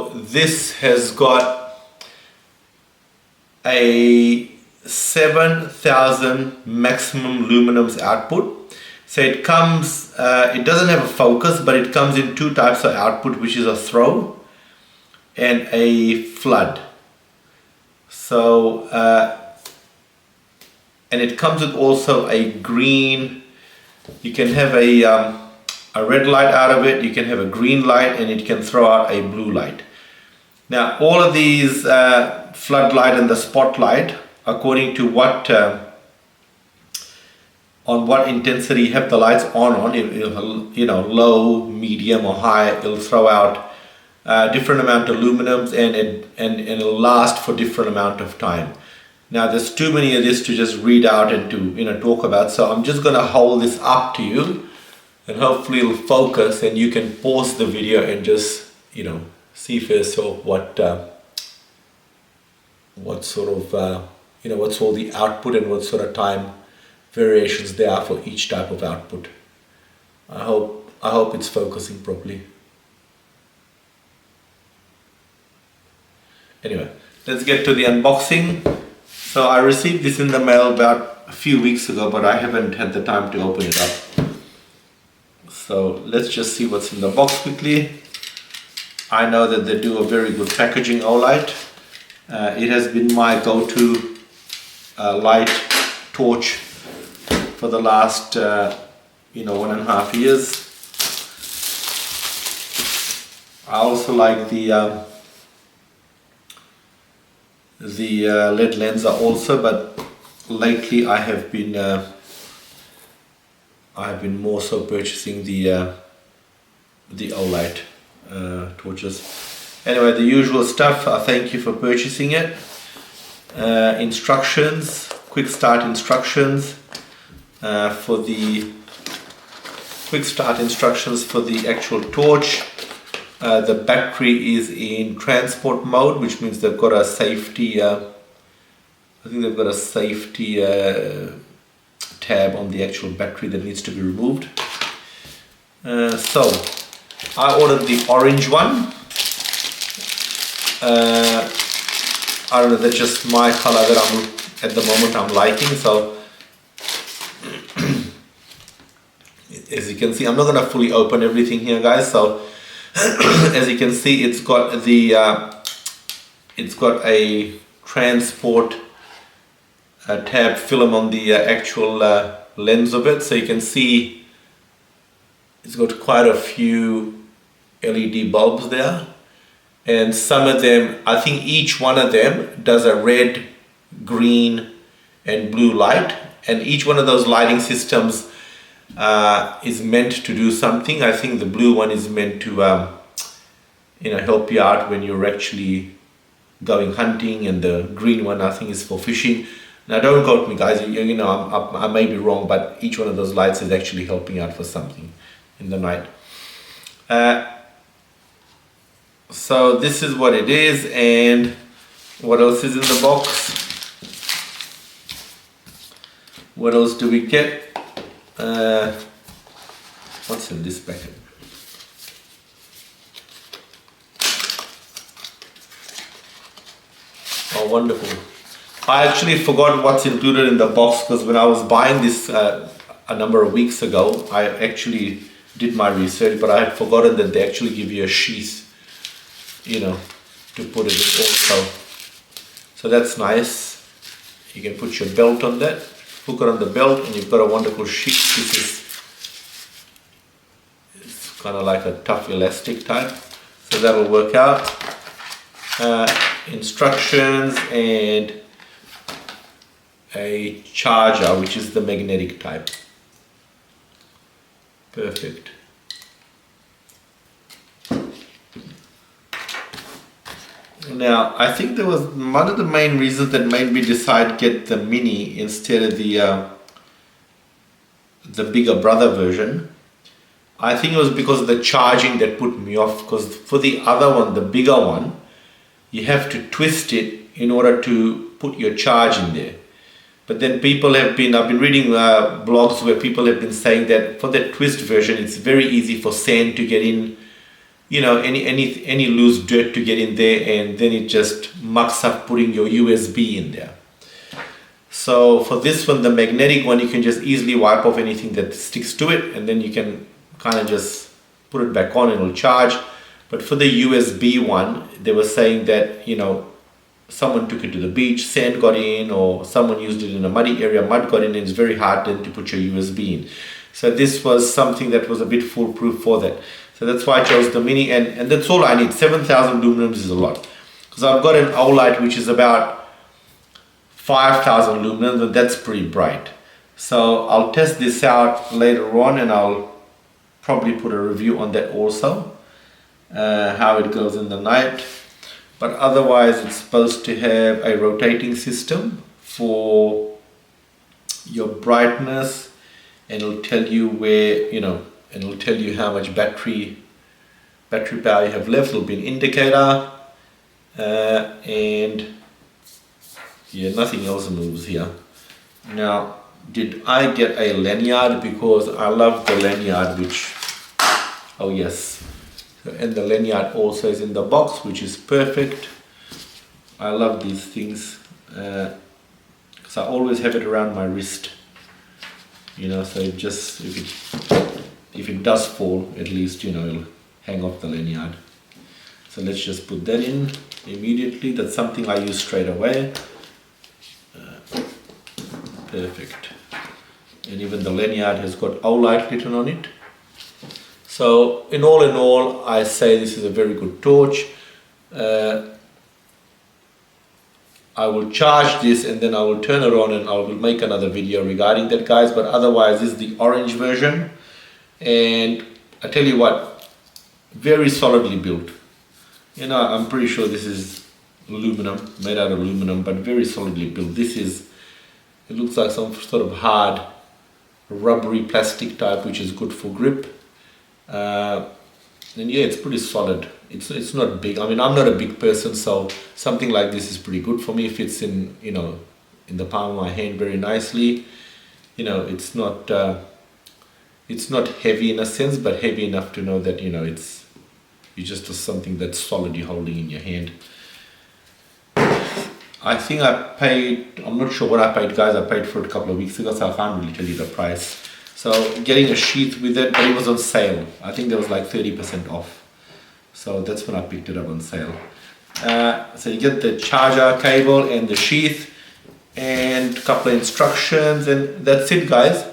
So this has got a 7,000 maximum luminance output. So it comes, it doesn't have a focus, but it comes in two types of output, which is a throw and a flood. So, and it comes with also a green, you can have a red light out of it, you can have a green light, and it can throw out a blue light. Now all of these floodlight and the spotlight, according to what on what intensity you have the lights on, you know, low, medium or high, it'll throw out different amount of luminance, and it'll last for different amount of time. Now there's too many of this to just read out and to, you know, talk about, so I'm just going to hold this up to you and hopefully it'll focus and you can pause the video and just, you know, see for yourself what sort of you know, what's all the output and what sort of time variations there are for each type of output. I hope it's focusing properly. Anyway, let's get to the unboxing. So I received this in the mail about a few weeks ago, but I haven't had the time to open it up. So let's just see what's in the box quickly. I know that they do a very good packaging, Olight. It has been my go-to light torch for the last, you know, 1.5 years. I also like the LED lens also, but lately I have been more so purchasing the Olight torches. Anyway, the usual stuff. Thank you for purchasing it. Instructions, quick start instructions for the actual torch. The battery is in transport mode, which means they've got a safety, I think they've got a safety tab on the actual battery that needs to be removed. So I ordered the orange one. I don't know, that's just my color that at the moment I'm liking. So as you can see, I'm not going to fully open everything here, guys. So as you can see, it's got a transport tab film on the actual lens of it. So you can see it's got quite a few LED bulbs there, and some of them, I think each one of them does a red, green and blue light, and each one of those lighting systems is meant to do something. I think the blue one is meant to you know, help you out when you're actually going hunting, and the green one I think is for fishing. Now don't quote me, guys, you know, I may be wrong, but each one of those lights is actually helping out for something in the night. So this is what it is, and what else is in the box? What else do we get? What's in this packet? Oh, wonderful. I actually forgot what's included in the box, because when I was buying this a number of weeks ago, I actually did my research, but I had forgotten that they actually give you a sheath, you know, to put it in also. So that's nice. You can put your belt on that, hook it on the belt, and you've got a wonderful sheath. This is, it's kind of like a tough elastic type, so that'll work out. Instructions and a charger, which is the magnetic type. Perfect. Now, I think there was one of the main reasons that made me decide get the Mini instead of the bigger brother version. I think it was because of the charging that put me off, because for the other one, the bigger one, you have to twist it in order to put your charge in there. But then people have been, I've been reading blogs where people have been saying that for the twist version, it's very easy for sand to get in any loose dirt to get in there, and then it just mucks up putting your USB in there. So for this one, the magnetic one, you can just easily wipe off anything that sticks to it, and then you can kind of just put it back on and it'll charge. But for the USB one, they were saying that, someone took it to the beach, sand got in, or someone used it in a muddy area, mud got in, and it's very hard then to put your USB in. So this was something that was a bit foolproof for that. So that's why I chose the Mini, and that's all I need. 7,000 lumens is a lot. Because I've got an Olight which is about 5,000 lumens, and that's pretty bright. So I'll test this out later on, and I'll probably put a review on that also, how it goes in the night. But otherwise, it's supposed to have a rotating system for your brightness, and it'll tell you where, and it'll tell you how much battery power you have left. It'll be an indicator, and yeah, nothing else moves here. Now, did I get a lanyard? Because I love the lanyard, which, oh yes. And the lanyard also is in the box, which is perfect. I love these things because I always have it around my wrist, so it just, if it does fall, at least it'll hang off the lanyard. So let's just put that in immediately. That's something I use straight away. Perfect. And even the lanyard has got Olight written on it. So in all, I say this is a very good torch. I will charge this, and then I will turn it on, and I will make another video regarding that, guys. But otherwise, this is the orange version, and I tell you what, very solidly built. I'm pretty sure this is aluminum, made out of aluminum, but very solidly built. It looks like some sort of hard rubbery plastic type, which is good for grip. And yeah, it's pretty solid. It's not big. I mean, I'm not a big person, so something like this is pretty good for me. It fits in, in the palm of my hand very nicely. It's not heavy in a sense, but heavy enough to know that it's just something that's solid you're holding in your hand. I think I'm not sure what I paid, guys. I paid for it a couple of weeks ago, so I can't really tell you the price. So getting a sheath with it, but it was on sale. I think there was like 30% off. So that's when I picked it up on sale. So you get the charger cable and the sheath and a couple of instructions, and that's it, guys.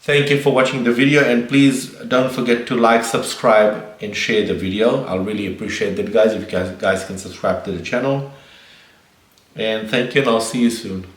Thank you for watching the video, and please don't forget to like, subscribe and share the video. I'll really appreciate that, guys, if you guys can subscribe to the channel. And thank you, and I'll see you soon.